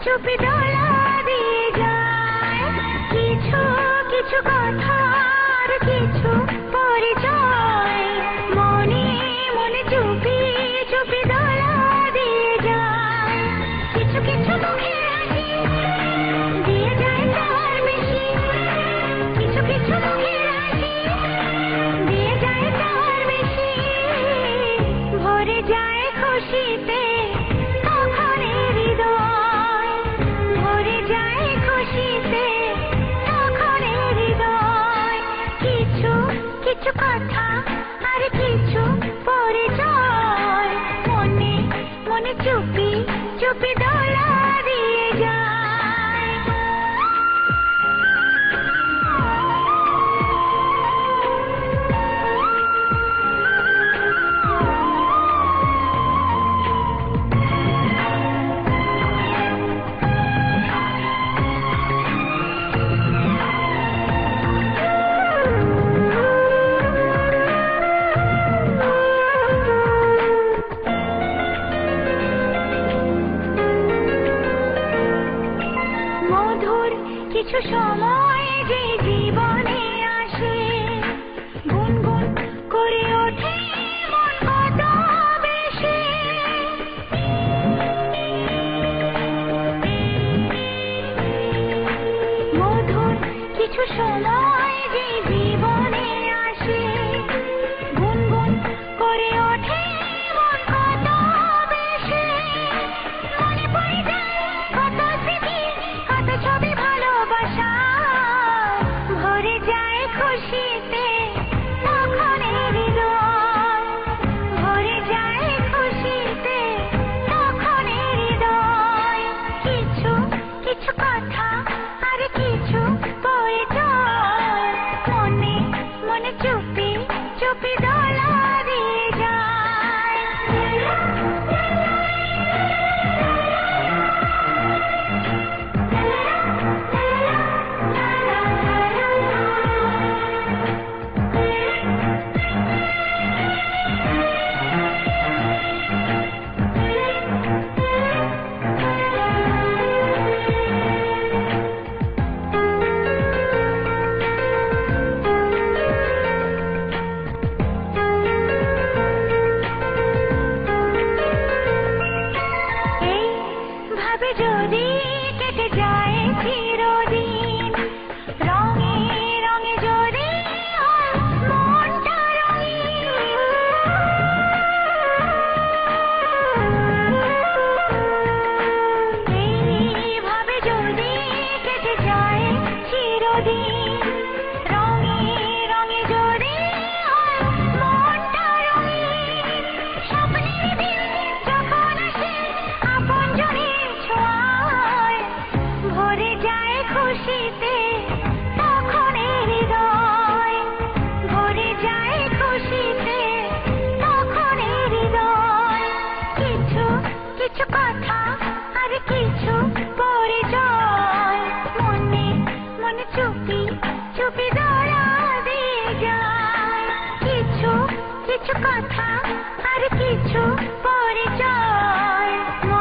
চুপি দোলা দিয়ে যায় কিছু কিছু কথা আর কিছু পরিচয় মনে মনে চুপি চুপি দোলা দিয়ে যায় কিছু কিছু মুখে হাসি দিয়ে যায় তার বেশি কিছু কিছু মুখে হাসি দিয়ে যায় তার বেশি ভরে যায় খুশিতে কিছু কথা আর কিছু পরিচয় মনে মনে চুপি চুপি দোলা দিয়ে যায় কিছু সময় যে জীবনে আসে গুনগুন করে ওঠে মন কত বেশি মধুর কিছু সময় যে জীবনে আসে গুনগুন করে ওঠে মন কত বেশি মনে পড়ে যায় কত স্মৃতি কত ছবি ভরে যায় খুশিতে তখন হৃদয় ভরে যায় খুশিতে তখন হৃদয় কিছু কিছু কথা আর কিছু পরিচয় মনে মনে চুপি চুপি দোলা দিয়ে যায় যদি কেটে যায় চিরদিন রঙে রঙে যদি মনটা রঙিন এইভাবে যদি কেটে যায় চিরদিন রঙে রঙে যদি মনটা রঙিন স্বপ্নের দিন যখন আসে আপন জনের ভরে যায় খুশিতে তখন হৃদয় ভরে যায় খুশিতে তখন হৃদয় কিছু কিছু কথা আর কিছু পরিচয় মনে মনে চুপি চুপি দোলা দিয়ে যায় কিছু কিছু কথা আর কিছু পরিচয়